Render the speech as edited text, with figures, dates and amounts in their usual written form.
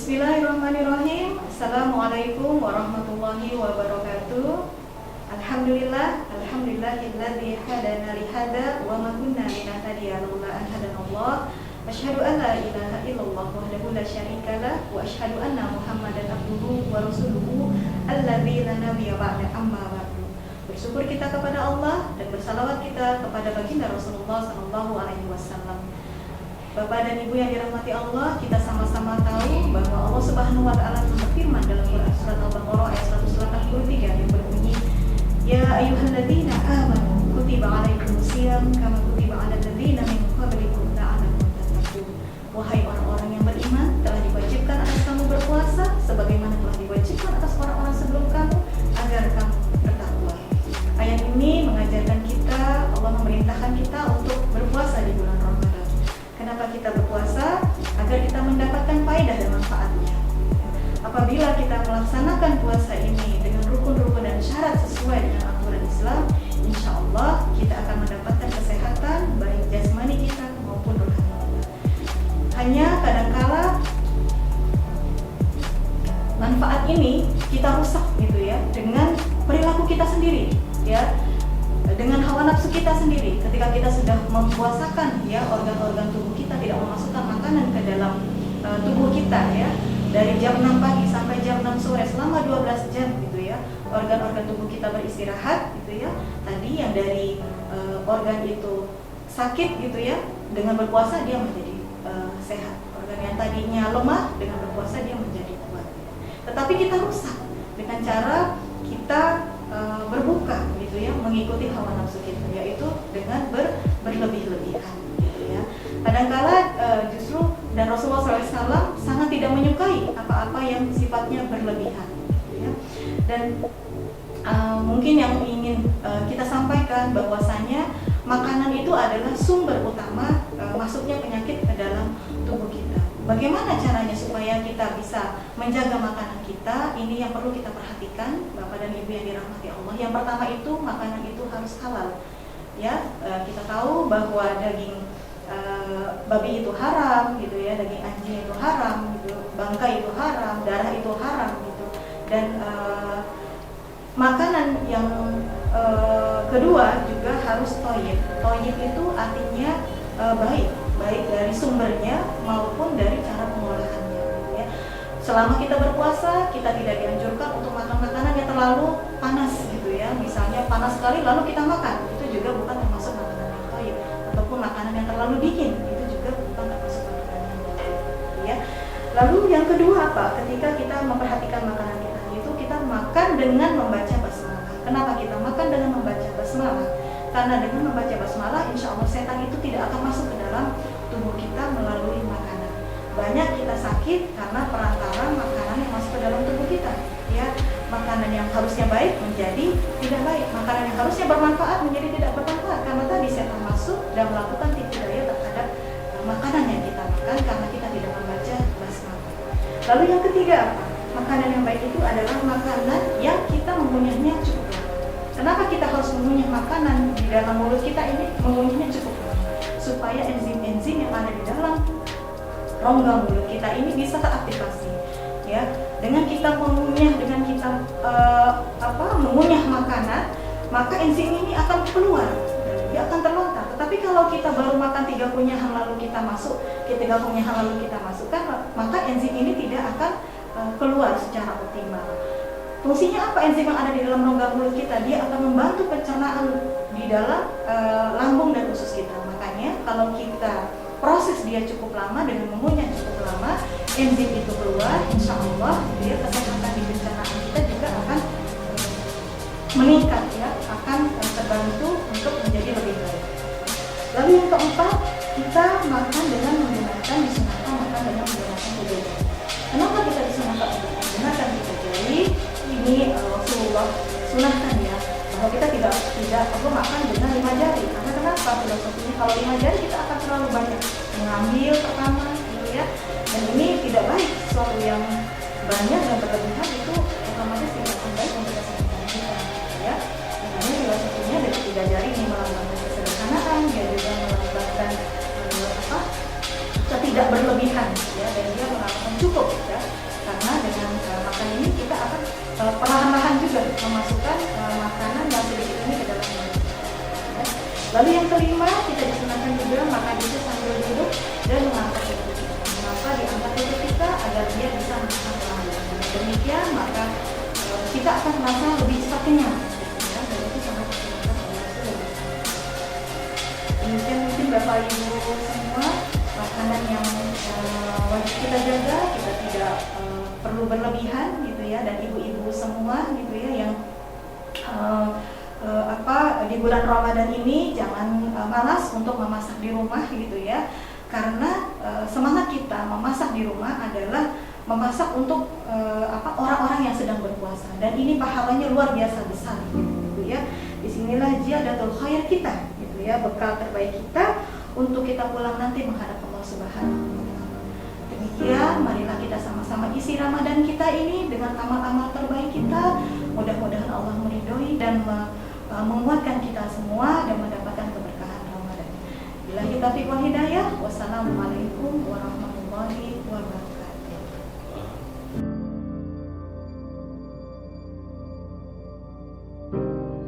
Bismillahirrahmanirrahim. Assalamualaikum warahmatullahi wabarakatuh. Alhamdulillahilladzi hadana li hada wa ma kunna linahtadiya laula an hadanallah. Asyhadu an la ilaha illallah wahdahu la syarikalah wa asyhadu anna Muhammadan abduhu wa rasuluhu alladzi la nabiyya ba'da amma ba'du. Bersyukur kita kepada Allah dan bersalawat kita kepada baginda Rasulullah sallallahu alaihi wasallam. Bapak dan Ibu yang dirahmati Allah, kita sama-sama tahu bahwa Allah Subhanahu wa taala berfirman dalam Quran surat Al-Baqarah ayat 183 yang berbunyi, Ya ayyuhalladzina amanu kutiba alaikumusiyam kama kutiba alal ladzina min qablikum la'allakum tattaqun. Wahai orang-orang yang beriman, telah diwajibkan atas kamu berpuasa sebagaimana telah diwajibkan atas orang-orang sebelum kamu agar kamu bertakwa. Ayat ini mengajarkan kita, Allah memerintahkan kita untuk berpuasa di bulan Ramadan. Kenapa kita berpuasa? Agar kita mendapatkan faedah dan manfaatnya. Apabila kita melaksanakan puasa ini dengan rukun-rukun dan syarat sesuai dengan aturan Islam, insya Allah kita akan mendapatkan kesehatan baik jasmani kita maupun rohani kita. Hanya kadangkala manfaat ini kita rusak gitu ya dengan perilaku kita sendiri ya, dengan hawa nafsu kita sendiri. Ketika kita sudah mempuasakan ya organ-organ tubuh kita, tidak memasukkan makanan ke dalam tubuh kita ya, dari jam 6 pagi sampai jam 6 sore selama 12 jam gitu ya, organ-organ tubuh kita beristirahat gitu ya. Tadi yang dari organ itu sakit gitu ya, dengan berpuasa dia menjadi sehat. Organ yang tadinya lemah, dengan berpuasa dia menjadi kuat. Tetapi kita rusak dengan cara kita berbuka gitu ya, mengikuti hawa nafsu kita, yaitu dengan berlebih-lebihan gitu ya. Kadangkala justru dan Rasulullah SAW sangat tidak menyukai apa-apa yang sifatnya berlebihan gitu ya. Dan mungkin yang ingin kita sampaikan bahwasanya makanan itu adalah sumber utama masuknya penyakit ke dalam tubuh kita. Bagaimana caranya supaya kita bisa menjaga makanan kita? Ini yang perlu kita perhatikan, Bapak dan Ibu yang dirahmati Allah. Yang pertama itu, makanan itu harus halal. Ya, kita tahu bahwa daging babi itu haram, gitu ya, daging anjing itu haram, gitu, bangkai itu haram, darah itu haram, gitu. Dan makanan yang kedua juga harus thayyib. Thayyib itu artinya baik dari sumbernya maupun dari cara pengolahannya ya. Selama kita berpuasa, kita tidak dianjurkan untuk makan makanan yang terlalu panas gitu ya. Misalnya panas sekali lalu kita makan, itu juga bukan termasuk makanan yang thayyib. Ataupun makanan yang terlalu dingin, itu juga bukan termasuk makanan yang thayyib ya. Lalu yang kedua apa? Ketika kita memperhatikan makanan kita, itu kita makan dengan membaca basmalah. Kenapa kita makan dengan membaca basmalah? Karena dengan membaca basmalah, insya Allah setan itu tidak akan masuk ke dalam tubuh kita melalui makanan. Banyak kita sakit karena perantara makanan yang masuk ke dalam tubuh kita. Ya, makanan yang harusnya baik menjadi tidak baik. Makanan yang harusnya bermanfaat menjadi tidak bermanfaat karena tadi setan masuk dan melakukan tipu daya terhadap makanan yang kita makan karena kita tidak membaca basmalah. Lalu yang ketiga apa? Makanan yang baik itu adalah makanan yang kita mengunyahnya cukup lama. Kenapa kita harus mengunyah makanan di dalam mulut kita ini? Mengunyahnya cukup lama supaya enzim-enzim yang ada di dalam rongga mulut kita ini bisa teraktivasi. Ya, dengan kita mengunyah, dengan kita mengunyah makanan, maka enzim ini akan keluar, dia akan terlontar. Tetapi kalau kita baru makan 3 kunyahan lalu kita masukkan, maka enzim ini tidak akan keluar secara optimal. Fungsinya apa enzim yang ada di dalam rongga mulut kita? Dia akan membantu pencernaan di dalam lambung dan usus kita. Makanya kalau kita proses dia cukup lama dengan mengunyah cukup lama, enzim itu keluar, insya Allah dia kesehatan di pencernaan kita juga akan meningkat ya, akan terbantu untuk menjadi lebih baik. Lalu yang keempat, kita makan dengan disunahkan makan dengan menggunakan kuda. Kenapa kita disunahkan untuk menggunakan kuda jari? Ini Rasulullah sunahkan ya, bahwa kita tidak perlu makan dengan 5 jari. Karena kenapa? Filosofinya kalau 5 jari kita akan terlalu banyak mengambil pertama gitu ya. Dan ini tidak baik, sesuatu yang banyak dan berlebihan itu otomatis tidak akan baik untuk kesehatan kita ya. Makanya filosofinya dari 3 jari ini melambangkan kesederhanaan, dia juga melambangkan tidak berlebihan ya, dan dia mengatakan cukup ya. perlahan-lahan juga memasukkan makanan yang sedikit ini ke dalam mulut. Ya. Lalu yang kelima, kita disunahkan juga makan itu sambil duduk dan mengangkat lutut kita. Mengapa diangkat lutut kita? Agar dia bisa makan pelan-pelan. Demikian maka kita akan merasa lebih cepat kenyang. Ya, dan itu sangat disunahkan oleh Rasulullah. Demikian mungkin Bapak Ibu semua, makanan yang wajib kita jaga, kita tidak perlu berlebihan gitu ya, dan ibu-ibu semua gitu ya yang di bulan Ramadan ini jangan malas untuk memasak di rumah gitu ya, karena semangat kita memasak di rumah adalah memasak untuk orang-orang yang sedang berpuasa, dan ini pahalanya luar biasa besar gitu ya. Disinilah ziyadatul khair kita gitu ya, bekal terbaik kita untuk kita pulang nanti menghadap Allah Subhanahu wa Ta'ala. Demikian, marilah kita sama-sama isi Ramadan kita ini dengan amal-amal terbaik kita. Mudah-mudahan Allah meridhoi dan menguatkan kita semua dan mendapatkan keberkahan Ramadan. Billahi taufiq wal hidayah. Wassalamualaikum warahmatullahi